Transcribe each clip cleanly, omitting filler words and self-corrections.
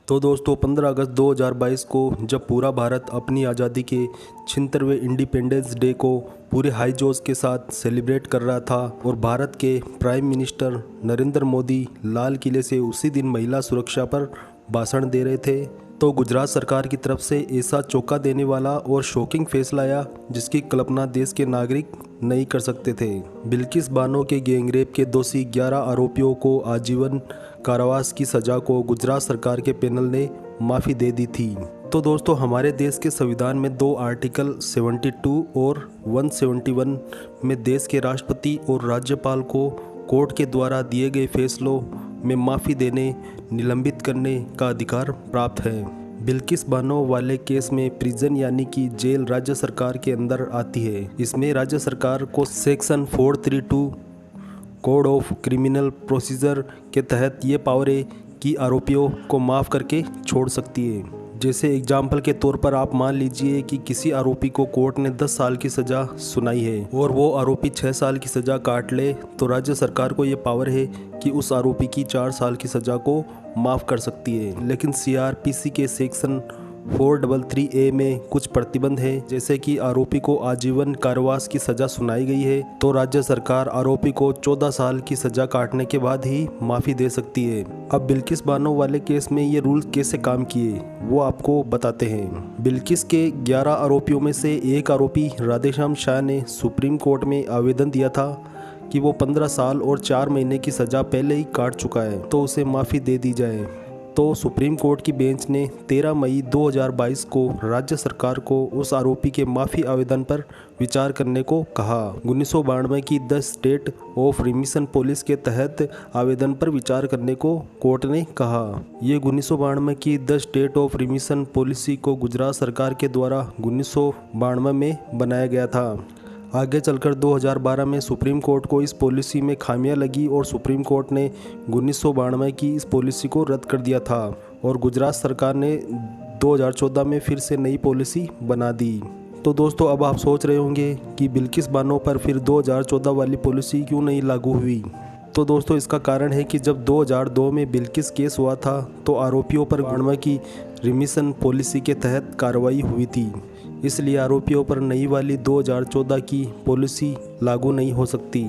तो दोस्तों 15 अगस्त 2022 को जब पूरा भारत अपनी आज़ादी के 76वें इंडिपेंडेंस डे को पूरे हाई जोश के साथ सेलिब्रेट कर रहा था और भारत के प्राइम मिनिस्टर नरेंद्र मोदी लाल किले से उसी दिन महिला सुरक्षा पर भाषण दे रहे थे, तो गुजरात सरकार की तरफ से ऐसा चौंका देने वाला और शॉकिंग फैसला आया जिसकी कल्पना देश के नागरिक नहीं कर सकते थे। बिल्किस बानो के गैंगरेप के दोषी 11 आरोपियों को आजीवन कारावास की सज़ा को गुजरात सरकार के पैनल ने माफ़ी दे दी थी। तो दोस्तों हमारे देश के संविधान में 2 आर्टिकल 72 और 171 में देश के राष्ट्रपति और राज्यपाल को कोर्ट के द्वारा दिए गए फैसलों में माफ़ी देने, निलंबित करने का अधिकार प्राप्त है। बिल्किस बानो वाले केस में प्रिजन यानी कि जेल राज्य सरकार के अंदर आती है। इसमें राज्य सरकार को section 432 code of criminal procedure के तहत ये पावर है कि आरोपियों को माफ़ करके छोड़ सकती है। जैसे एग्जाम्पल के तौर पर आप मान लीजिए कि किसी आरोपी को कोर्ट ने 10 साल की सज़ा सुनाई है और वो आरोपी 6 साल की सज़ा काट ले, तो राज्य सरकार को ये पावर है कि उस आरोपी की 4 साल की सज़ा को माफ़ कर सकती है। लेकिन CRPC के सेक्शन 433A में कुछ प्रतिबंध है, जैसे कि आरोपी को आजीवन कारावास की सज़ा सुनाई गई है तो राज्य सरकार आरोपी को 14 साल की सज़ा काटने के बाद ही माफ़ी दे सकती है। अब बिल्किस बानो वाले केस में ये रूल कैसे काम किए वो आपको बताते हैं। बिल्किस के 11 आरोपियों में से एक आरोपी राधेश्याम शाह ने सुप्रीम कोर्ट में आवेदन दिया था कि वो 15 साल और 4 महीने की सज़ा पहले ही काट चुका है तो उसे माफ़ी दे दी जाए। तो सुप्रीम कोर्ट की बेंच ने 13 मई 2022 को राज्य सरकार को उस आरोपी के माफ़ी आवेदन पर विचार करने को कहा। 1992 की the state of remission policy के तहत आवेदन पर विचार करने को कोर्ट ने कहा। ये 1992 की the state of remission policy को गुजरात सरकार के द्वारा 1992 में बनाया गया था। आगे चलकर 2012 में सुप्रीम कोर्ट को इस पॉलिसी में खामियां लगी और सुप्रीम कोर्ट ने 1992 की इस पॉलिसी को रद्द कर दिया था और गुजरात सरकार ने 2014 में फिर से नई पॉलिसी बना दी। तो दोस्तों अब आप सोच रहे होंगे कि बिल्किस बानो पर फिर 2014 वाली पॉलिसी क्यों नहीं लागू हुई। तो दोस्तों इसका कारण है कि जब 2002 में बिल्किस केस हुआ था तो आरोपियों पर 92 की रिमिशन पॉलिसी के तहत कार्रवाई हुई थी, इसलिए आरोपियों पर नई वाली 2014 की पॉलिसी लागू नहीं हो सकती।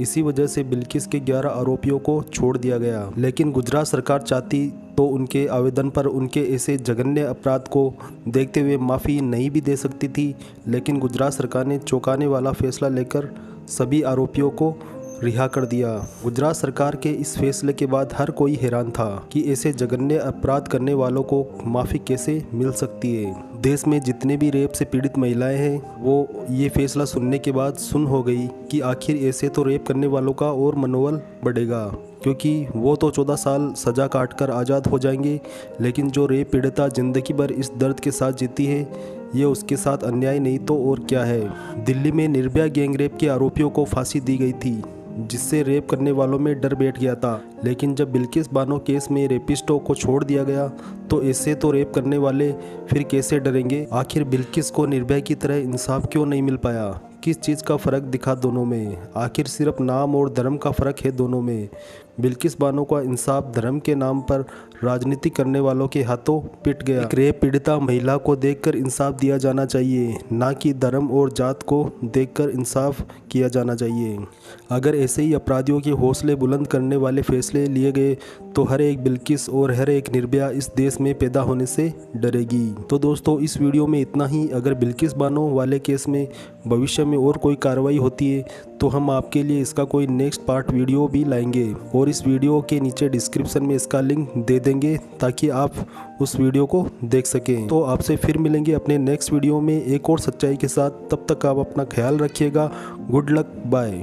इसी वजह से बिल्किस के 11 आरोपियों को छोड़ दिया गया। लेकिन गुजरात सरकार चाहती तो उनके आवेदन पर उनके ऐसे जघन्य अपराध को देखते हुए माफ़ी नहीं भी दे सकती थी, लेकिन गुजरात सरकार ने चौंकाने वाला फैसला लेकर सभी आरोपियों को रिहा कर दिया। गुजरात सरकार के इस फैसले के बाद हर कोई हैरान था कि ऐसे जघन्य अपराध करने वालों को माफ़ी कैसे मिल सकती है। देश में जितने भी रेप से पीड़ित महिलाएं हैं वो ये फैसला सुनने के बाद सुन्न हो गई कि आखिर ऐसे तो रेप करने वालों का और मनोबल बढ़ेगा, क्योंकि वो तो 14 साल सज़ा काटकर आज़ाद हो जाएंगे, लेकिन जो रेप पीड़िता ज़िंदगी भर इस दर्द के साथ जीती है ये उसके साथ अन्याय नहीं तो और क्या है। दिल्ली में निर्भया गैंगरेप के आरोपियों को फांसी दी गई थी, जिससे रेप करने वालों में डर बैठ गया था। लेकिन जब बिल्किस बानो केस में रेपिस्टों को छोड़ दिया गया तो ऐसे तो रेप करने वाले फिर कैसे डरेंगे। आखिर बिल्किस को निर्भया की तरह इंसाफ क्यों नहीं मिल पाया? किस चीज़ का फ़र्क दिखा दोनों में? आखिर सिर्फ नाम और धर्म का फ़र्क है दोनों में। बिल्किस बानो का इंसाफ धर्म के नाम पर राजनीति करने वालों के हाथों पिट गया। एक रेप पीड़िता महिला को देखकर इंसाफ दिया जाना चाहिए, ना कि धर्म और जात को देखकर इंसाफ किया जाना चाहिए। अगर ऐसे ही अपराधियों के हौसले बुलंद करने वाले फैसले लिए गए तो हर एक बिल्किस और हर एक निर्भया इस देश में पैदा होने से डरेगी। तो दोस्तों इस वीडियो में इतना ही। अगर बिल्किस बानो वाले केस में भविष्य में और कोई कार्रवाई होती है तो हम आपके लिए इसका कोई नेक्स्ट पार्ट वीडियो भी लाएंगे और इस वीडियो के नीचे डिस्क्रिप्शन में इसका लिंक दे देंगे ताकि आप उस वीडियो को देख सकें। तो आपसे फिर मिलेंगे अपने नेक्स्ट वीडियो में एक और सच्चाई के साथ। तब तक आप अपना ख्याल रखिएगा। Good luck, bye.